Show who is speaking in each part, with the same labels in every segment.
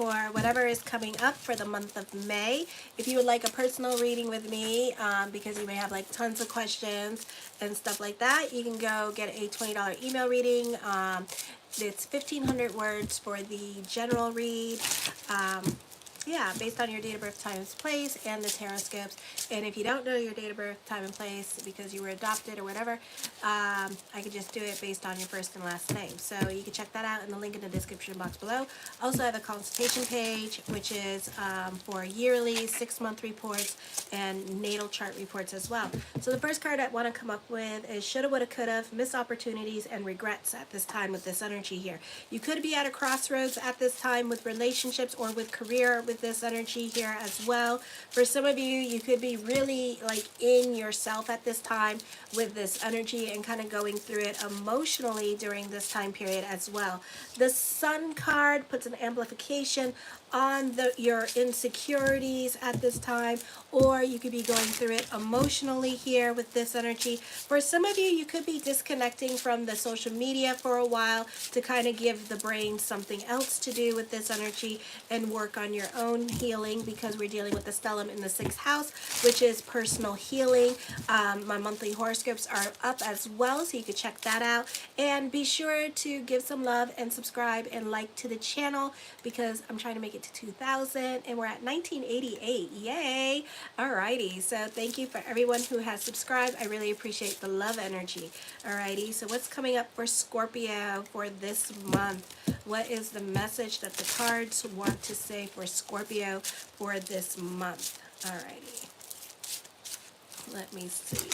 Speaker 1: for whatever is coming up for the month of May. If you would like a personal reading with me, because you may have like tons of questions and stuff like that, you can go get a $20 email reading. It's 1,500 words for the general read. Yeah, based on your date of birth, time, and place, and the horoscopes. And if you don't know your date of birth, time, and place because you were adopted or whatever, I could just do it based on your first and last name. So you can check that out in the link in the description box below. Also, I have a consultation page, which is for yearly 6-month reports and natal chart reports as well. So the first card I want to come up with is shoulda, woulda, coulda, missed opportunities and regrets at this time with this energy here. You could be at a crossroads at this time with relationships or with career with this energy here as well. For some of you, you could be really like in yourself at this time with this energy and kind of going through it emotionally during this time period as well. The Sun card puts an amplification on your insecurities at this time, or you could be going through it emotionally here with this energy. For some of you, you could be disconnecting from the social media for a while to kind of give the brain something else to do with this energy and work on your own healing, because we're dealing with the stellium in the 6th house, which is personal healing. My monthly horoscopes are up as well, so you can check that out. And be sure to give some love and subscribe and like to the channel, because I'm trying to make it to 2,000 and we're at 1988. Yay! Alrighty, so thank you for everyone who has subscribed. I really appreciate the love energy. Alrighty, so what's coming up for Scorpio for this month? What is the message that the cards want to say for Scorpio for this month? Alrighty. Let me see.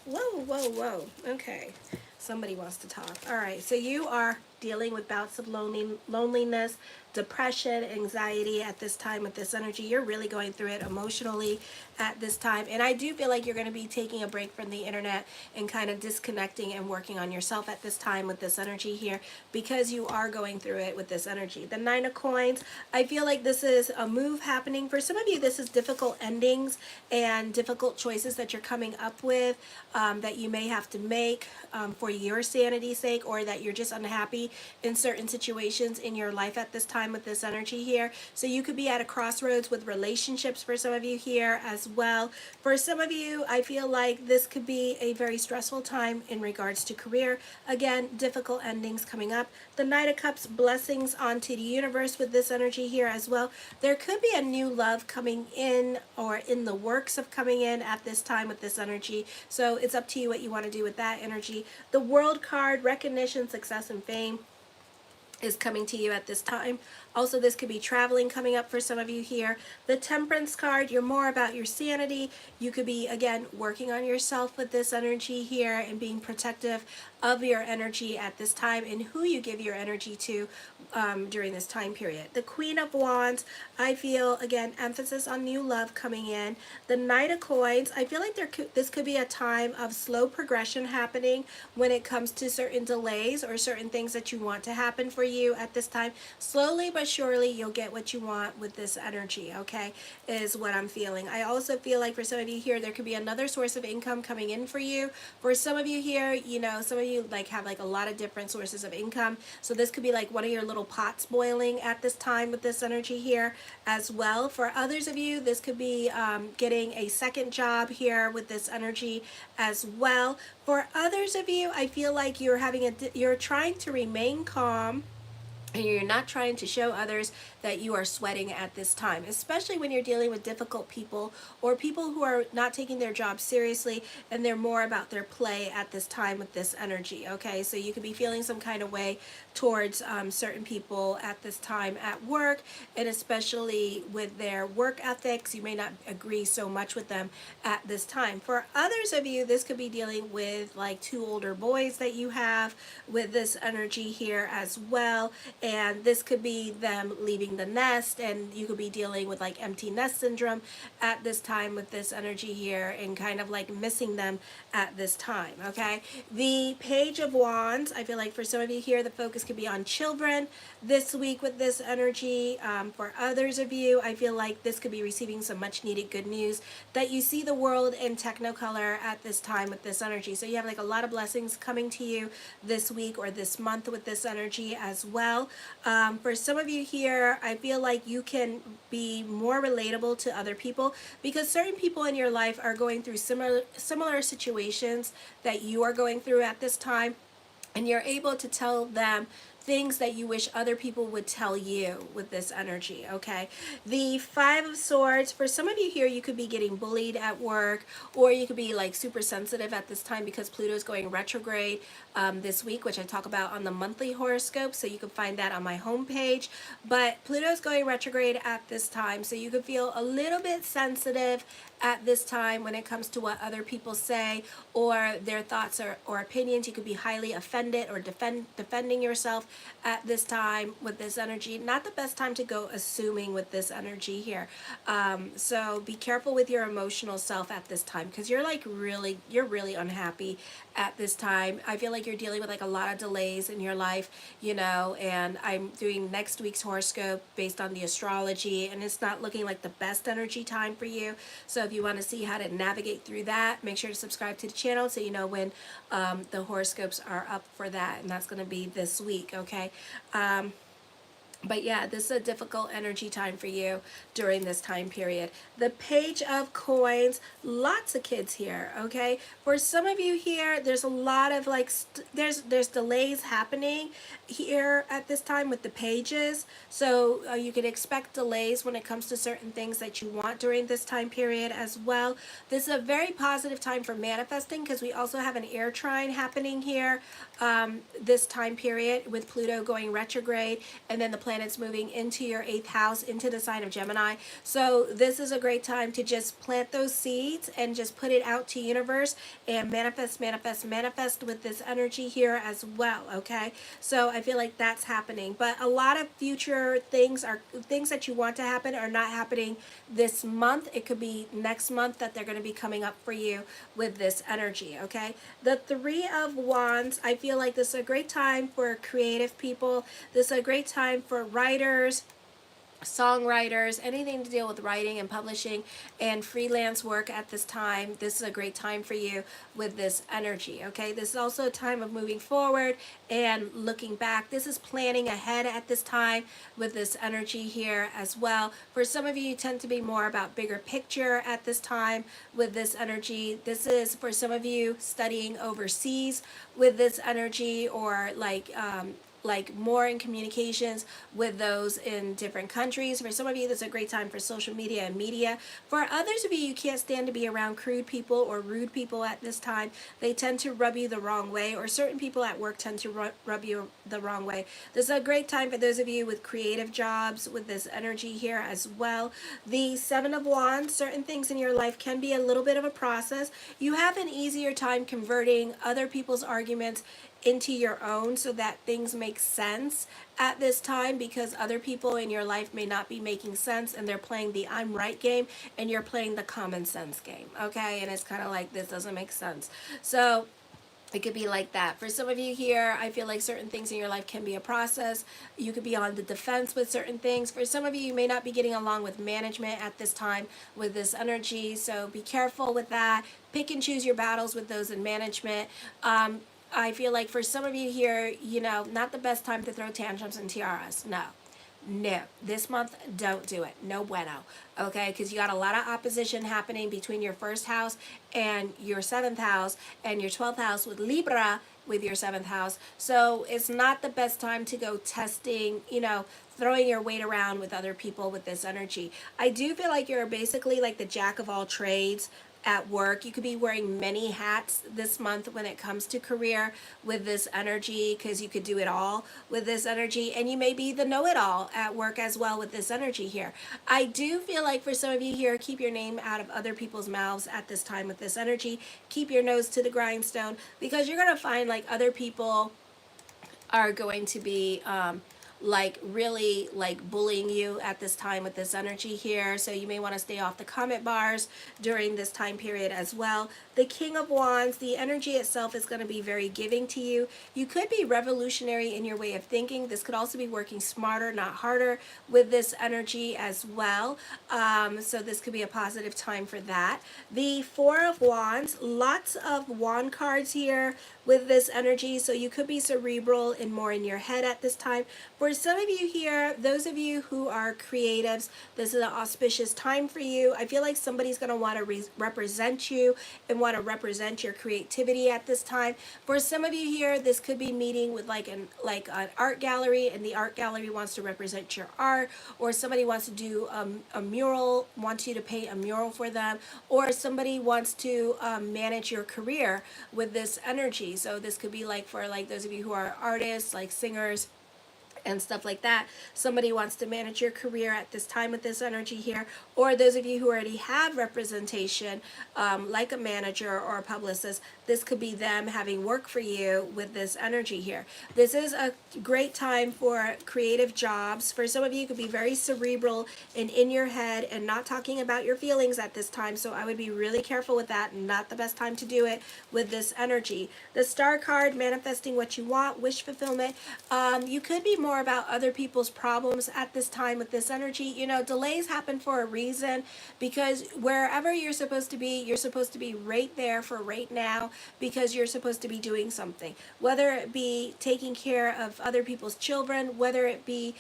Speaker 1: Whoa, whoa, whoa. Okay. Somebody wants to talk. Alright, so you are dealing with bouts of loneliness, depression, anxiety at this time with this energy. You're really going through it emotionally at this time. And I do feel like you're going to be taking a break from the internet and kind of disconnecting and working on yourself at this time with this energy here, because you are going through it with this energy. The 9 of Coins, I feel like this is a move happening. For some of you, this is difficult endings and difficult choices that you're coming up with that you may have to make for your sanity's sake, or that you're just unhappy in certain situations in your life at this time with this energy here. So you could be at a crossroads with relationships for some of you here as well. For some of you, I feel like this could be a very stressful time in regards to career. Again, difficult endings coming up. The Knight of Cups, blessings onto the universe with this energy here as well. There could be a new love coming in, or in the works of coming in at this time with this energy. So it's up to you what you want to do with that energy. The World card, recognition, success, and fame is coming to you at this time. Also, this could be traveling coming up for some of you here. The Temperance card, you're more about your sanity. You could be, again, working on yourself with this energy here and being protective of your energy at this time and who you give your energy to during this time period. The Queen of Wands, I feel, again, emphasis on new love coming in. The Knight of Coins, I feel like this could be a time of slow progression happening when it comes to certain delays or certain things that you want to happen for you at this time. Slowly but surely you'll get what you want with this energy, okay, is what I'm feeling. I also feel like for some of you here, there could be another source of income coming in for you. For some of you here, you know, some of you like have like a lot of different sources of income. So this could be like one of your little pots boiling at this time with this energy here as well. For others of you, this could be getting a second job here with this energy as well. For others of you, I feel like you're trying to remain calm, and you're not trying to show others that you are sweating at this time, especially when you're dealing with difficult people or people who are not taking their job seriously and they're more about their play at this time with this energy, okay? So you could be feeling some kind of way towards certain people at this time at work, and especially with their work ethics. You may not agree so much with them at this time. For others of you, this could be dealing with like 2 older boys that you have with this energy here as well, and this could be them leaving the nest, and you could be dealing with like empty nest syndrome at this time with this energy here, and kind of like missing them at this time, okay? The Page of Wands, I feel like for some of you here, the focus could be on children this week with this energy. For others of you, I feel like this could be receiving some much needed good news, that you see the world in technicolor at this time with this energy. So you have like a lot of blessings coming to you this week or this month with this energy as well. For some of you here, I feel like you can be more relatable to other people because certain people in your life are going through similar situations that you are going through at this time, and you're able to tell them things that you wish other people would tell you with this energy. Okay, the Five of Swords, for some of you here, you could be getting bullied at work, or you could be like super sensitive at this time because Pluto is going retrograde this week, which I talk about on the monthly horoscope, so you can find that on my homepage. But Pluto's going retrograde at this time, so you could feel a little bit sensitive at this time when it comes to what other people say or their thoughts or opinions. You could be highly offended or defending yourself at this time with this energy. Not the best time to go assuming with this energy here. So be careful with your emotional self at this time, because you're really unhappy at this time. I feel like you're dealing with like a lot of delays in your life, you know, and I'm doing next week's horoscope based on the astrology, and it's not looking like the best energy time for you. So if you want to see how to navigate through that, make sure to subscribe to the channel so you know when the horoscopes are up for that, and that's going to be this week. Okay. But yeah, this is a difficult energy time for you during this time period. The Page of Coins, lots of kids here, okay? For some of you here, there's a lot of like, there's delays happening here at this time with the pages. So you can expect delays when it comes to certain things that you want during this time period as well. This is a very positive time for manifesting because we also have an air trine happening here this time period with Pluto going retrograde, and then the planets moving into your 8th house, into the sign of Gemini. So this is a great time to just plant those seeds and just put it out to universe and manifest with this energy here as well, okay? So I feel like that's happening. But a lot of future things that you want to happen are not happening this month. It could be next month that they're going to be coming up for you with this energy, okay? The Three of Wands, I feel like this is a great time for creative people. This is a great time for writers, songwriters, anything to deal with writing and publishing and freelance work at this time. This is a great time for you with this energy, okay? This is also a time of moving forward and looking back. This is planning ahead at this time with this energy here as well. For some of you, you tend to be more about bigger picture at this time with this energy. This is for some of you studying overseas with this energy, or like more in communications with those in different countries. For some of you, this is a great time for social media and media. For others of you, you can't stand to be around crude people or rude people at this time. They tend to rub you the wrong way, or certain people at work tend to rub you the wrong way. This is a great time for those of you with creative jobs with this energy here as well. The Seven of Wands, certain things in your life can be a little bit of a process. You have an easier time converting other people's arguments into your own so that things make sense at this time, because other people in your life may not be making sense and they're playing the I'm right game and you're playing the common sense game, okay? And it's kind of like, this doesn't make sense. So it could be like that. For some of you here, I feel like certain things in your life can be a process. You could be on the defense with certain things. For some of you, you may not be getting along with management at this time with this energy, so be careful with that. Pick and choose your battles with those in management. I feel like for some of you here, you know, not the best time to throw tantrums and tiaras. No, this month, don't do it. No bueno, okay? Because you got a lot of opposition happening between your 1st house and your 7th house, and your 12th house with Libra with your 7th house. So it's not the best time to go testing, you know, throwing your weight around with other people with this energy. I do feel like you're basically like the jack of all trades at work. You could be wearing many hats this month when it comes to career with this energy, because you could do it all with this energy, and you may be the know-it-all at work as well with this energy here. I do feel like for some of you here, keep your name out of other people's mouths at this time with this energy. Keep your nose to the grindstone, because you're going to find like other people are going to be like really like bullying you at this time with this energy here. So you may want to stay off the comment bars during this time period as well. The King of Wands, the energy itself is going to be very giving to you. You could be revolutionary in your way of thinking. This could also be working smarter, not harder with this energy as well. So this could be a positive time for that. The Four of Wands, lots of wand cards here with this energy. So you could be cerebral and more in your head at this time. For some of you here, those of you who are creatives, this is an auspicious time for you. I feel like somebody's going to want to represent you and want to represent your creativity at this time. For some of you here, this could be meeting with like an art gallery, and the art gallery wants to represent your art, or somebody wants to do a mural, wants you to paint a mural for them, or somebody wants to manage your career with this energy. So this could be like for like those of you who are artists, like singers and stuff like that. Somebody wants to manage your career at this time with this energy here, or those of you who already have representation, like a manager or a publicist, this could be them having work for you with this energy here. This is a great time for creative jobs. For some of you, it could be very cerebral and in your head and not talking about your feelings at this time, so I would be really careful with that. Not the best time to do it with this energy. The Star card, manifesting what you want, wish fulfillment. You could be more about other people's problems at this time with this energy. You know, delays happen for a reason, because wherever you're supposed to be right there for right now, because you're supposed to be doing something, whether it be taking care of other people's children, whether it be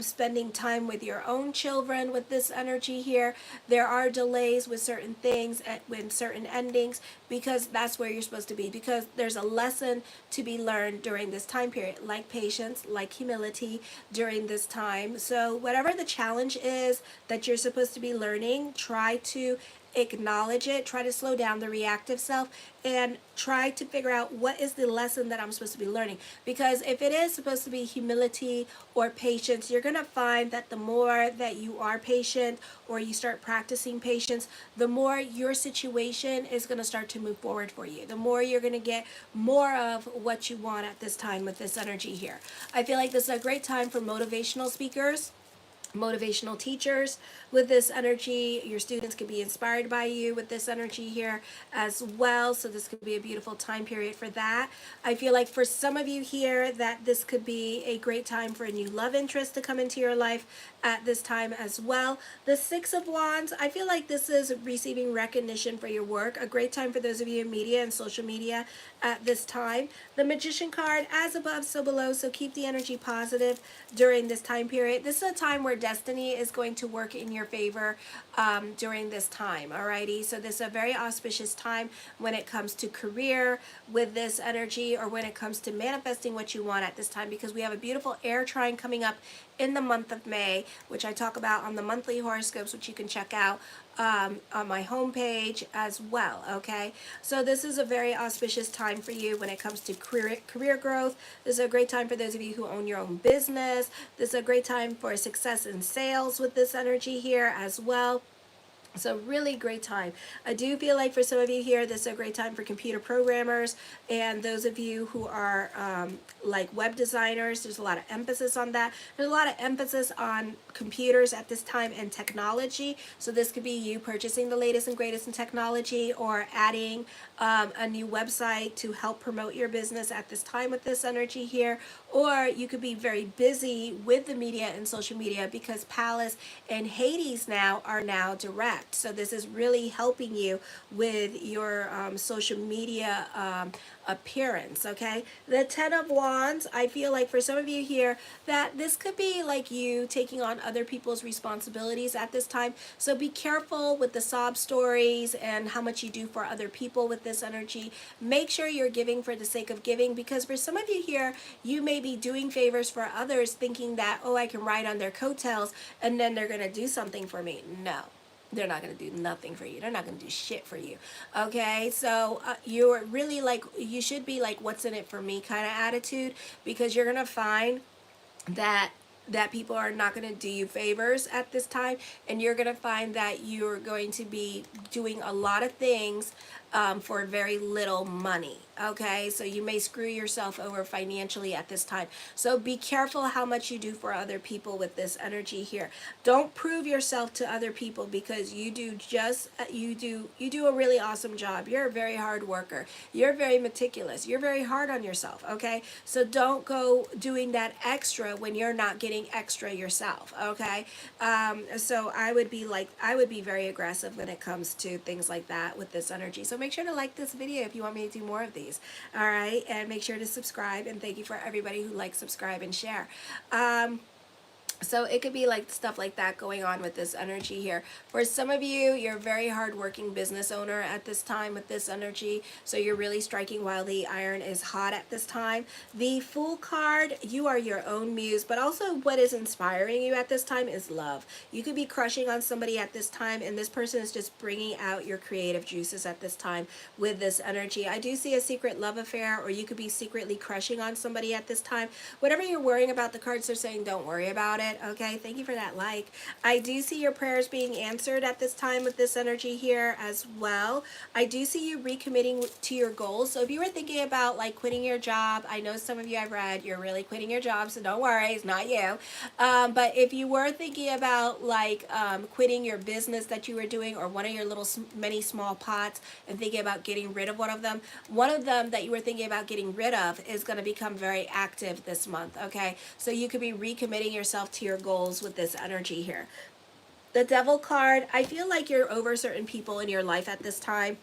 Speaker 1: spending time with your own children with this energy here. There are delays with certain things, with certain endings, because that's where you're supposed to be, because there's a lesson to be learned during this time period, like patience, like humility during this time. So whatever the challenge is that you're supposed to be learning, try to acknowledge it, try to slow down the reactive self, and try to figure out what is the lesson that I'm supposed to be learning. Because if it is supposed to be humility or patience, you're going to find that the more that you are patient, or you start practicing patience, the more your situation is going to start to move forward for you. The more you're going to get more of what you want at this time with this energy here. I feel like this is a great time for motivational speakers, motivational teachers with this energy. Your students could be inspired by you with this energy here as well. So this could be a beautiful time period for that. I feel like for some of you here that this could be a great time for a new love interest to come into your life at this time as well. The Six of Wands, I feel like this is receiving recognition for your work. A great time for those of you in media and social media at this time. The Magician card, as above, so below. So keep the energy positive during this time period. This is a time where destiny is going to work in your favor during this time. Alrighty, so this is a very auspicious time when it comes to career with this energy, or when it comes to manifesting what you want at this time, because we have a beautiful air trine coming up in the month of May, which I talk about on the monthly horoscopes, which you can check out on my homepage as well. Okay, so this is a very auspicious time for you when it comes to career growth. This is a great time for those of you who own your own business. This is a great time for success in sales with this energy here as well. It's a really great time. I do feel like for some of you here, this is a great time for computer programmers and those of you who are like web designers. There's a lot of emphasis on that. There's a lot of emphasis on computers at this time and technology. So this could be you purchasing the latest and greatest in technology, or adding a new website to help promote your business at this time with this energy here. Or you could be very busy with the media and social media, because Palace and Hades now are now direct. So this is really helping you with your social media appearance. Okay, the Ten of Wands, I feel like for some of you here that this could be like you taking on other people's responsibilities at this time. So be careful with the sob stories and how much you do for other people with this energy. Make sure you're giving for the sake of giving, because for some of you here, you may be doing favors for others thinking that, oh, I can ride on their coattails and then they're going to do something for me. No, they're not going to do nothing for you. They're not going to do shit for you. Okay, so you're really like, you should be like, what's in it for me kind of attitude, because you're going to find that people are not going to do you favors at this time, and you're going to find that you're going to be doing a lot of things for very little money. Okay, so you may screw yourself over financially at this time. So be careful how much you do for other people with this energy here. Don't prove yourself to other people, because you do a really awesome job. You're a very hard worker. You're very meticulous. You're very hard on yourself. Okay, so don't go doing that extra when you're not getting extra yourself. Okay, so I would be very aggressive when it comes to things like that with this energy. So make sure to like this video if you want me to do more of these. All right, and make sure to subscribe, and thank you for everybody who likes, subscribe, and share. So it could be like stuff like that going on with this energy here. For some of you, you're a very hardworking business owner at this time with this energy. So you're really striking while the iron is hot at this time. The Fool card, you are your own muse, but also what is inspiring you at this time is love. You could be crushing on somebody at this time, and this person is just bringing out your creative juices at this time with this energy. I do see a secret love affair, or you could be secretly crushing on somebody at this time. Whatever you're worrying about, the cards are saying don't worry about it. Okay, thank you for that like. I do see your prayers being answered at this time with this energy here as well. I do see you recommitting to your goals. So if you were thinking about like quitting your job, I know some of you I've read, you're really quitting your job, so don't worry, it's not you. But if you were thinking about like quitting your business that you were doing, or one of your little many small pots, and thinking about getting rid of one of them that you were thinking about getting rid of is going to become very active this month. Okay, so you could be recommitting yourself to your goals with this energy here. The Devil card, I feel like you're over certain people in your life at this time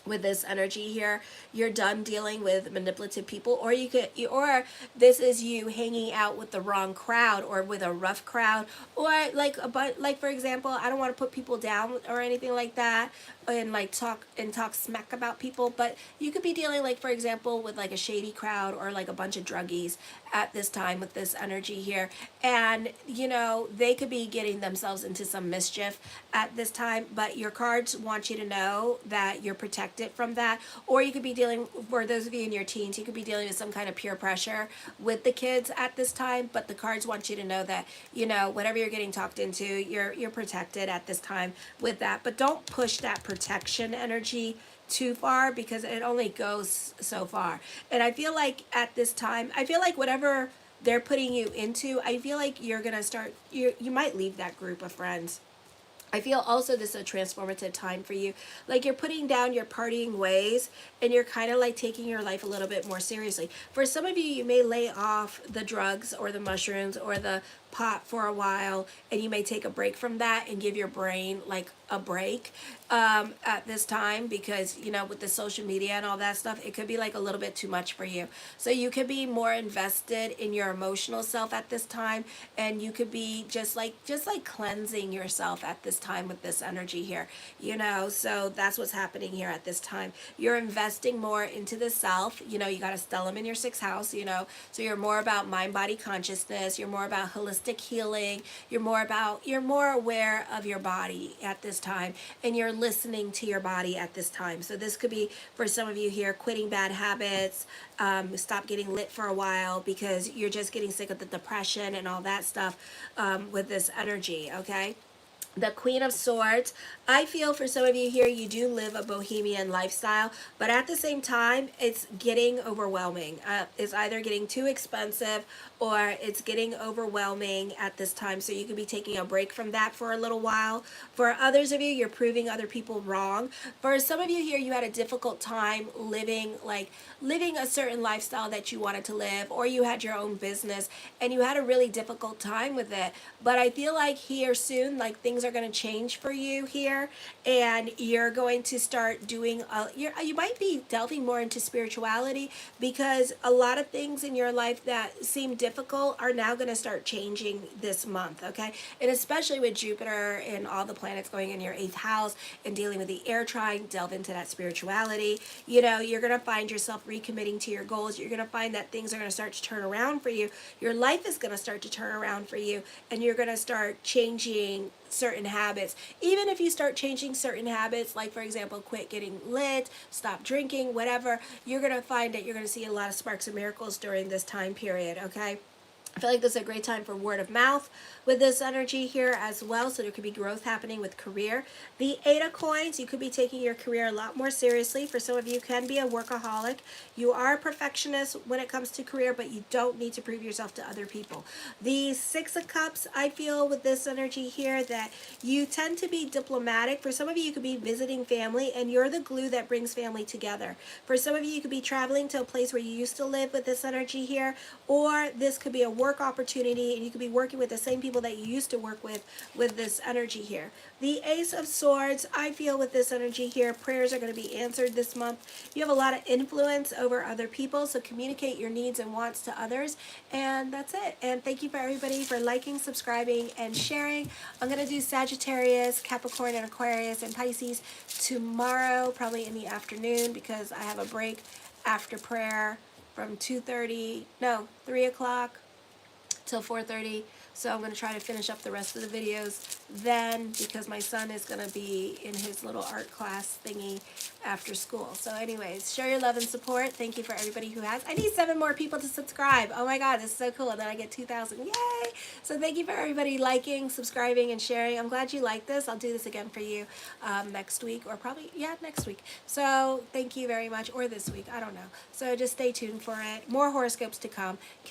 Speaker 1: with this energy here. You're done dealing with manipulative people, or or this is you hanging out with the wrong crowd, or with a rough crowd, or like for example, I don't want to put people down or anything like that, and like talk smack about people, but you could be dealing, like for example, with like a shady crowd, or like a bunch of druggies at this time with this energy here, and you know, they could be getting themselves into some mischief at this time, but your cards want you to know that you're protected from that. Or you could be dealing, for those of you in your teens, you could be dealing with some kind of peer pressure with the kids at this time, but the cards want you to know that, you know, whatever you're getting talked into, you're protected at this time with that. But don't push that protection energy too far, because it only goes so far. And I feel like at this time, I feel like whatever they're putting you into, I feel like you're gonna start, you might leave that group of friends. I feel also this is a transformative time for you. Like you're putting down your partying ways, and you're kind of like taking your life a little bit more seriously. For some of you, you may lay off the drugs or the mushrooms or the pot for a while, and you may take a break from that and give your brain like a break at this time, because you know, with the social media and all that stuff, it could be like a little bit too much for you. So you could be more invested in your emotional self at this time, and you could be just like cleansing yourself at this time with this energy here, you know. So that's what's happening here at this time. You're investing more into the self, you know. You got a stellium in your 6th house, you know, so you're more about mind body consciousness, you're more about holistic healing, you're more aware of your body at this time, and you're listening to your body at this time. So this could be for some of you here, quitting bad habits, stop getting lit for a while because you're just getting sick of the depression and all that stuff with this energy. Okay, the Queen of Swords, I feel for some of you here, you do live a bohemian lifestyle, but at the same time, it's getting overwhelming. It's either getting too expensive, or it's getting overwhelming at this time. So you could be taking a break from that for a little while. For others of you, you're proving other people wrong. For some of you here, you had a difficult time living a certain lifestyle that you wanted to live, or you had your own business and you had a really difficult time with it. But I feel like here soon, like things are going to change for you here, and you're going to start doing you might be delving more into spirituality, because a lot of things in your life that seem difficult are now going to start changing this month. Okay, and especially with Jupiter and all the planets going in your 8th house and dealing with the air trine, delve into that spirituality. You know, you're going to find yourself recommitting to your goals. You're going to find that things are going to start to turn around for you. Your life is going to start to turn around for you, and you're going to start changing certain habits. Even if you start changing certain habits, like for example, quit getting lit, stop drinking, whatever, you're going to find that you're going to see a lot of sparks and miracles during this time period. Okay, I feel like this is a great time for word of mouth with this energy here as well. So there could be growth happening with career. The 8 of Coins, you could be taking your career a lot more seriously. For some of you, can be a workaholic. You are a perfectionist when it comes to career, but you don't need to prove yourself to other people. The 6 of Cups, I feel with this energy here that you tend to be diplomatic. For some of you, you could be visiting family, and you're the glue that brings family together. For some of you, you could be traveling to a place where you used to live with this energy here, or this could be a work opportunity, and you could be working with the same people that you used to work with this energy here. The Ace of Swords, I feel with this energy here, prayers are going to be answered this month. You have a lot of influence over other people, so communicate your needs and wants to others. And that's it. And thank you for everybody for liking, subscribing, and sharing. I'm going to do Sagittarius, Capricorn, and Aquarius, and Pisces tomorrow, probably in the afternoon, because I have a break after prayer from 3 o'clock till 4:30. So I'm going to try to finish up the rest of the videos then, because my son is going to be in his little art class thingy after school. So anyways, show your love and support. Thank you for everybody who has. I need 7 more people to subscribe. Oh my God, this is so cool. And then I get 2,000. Yay! So thank you for everybody liking, subscribing, and sharing. I'm glad you like this. I'll do this again for you next week, or probably, yeah, next week. So thank you very much, or this week. I don't know. So just stay tuned for it. More horoscopes to come.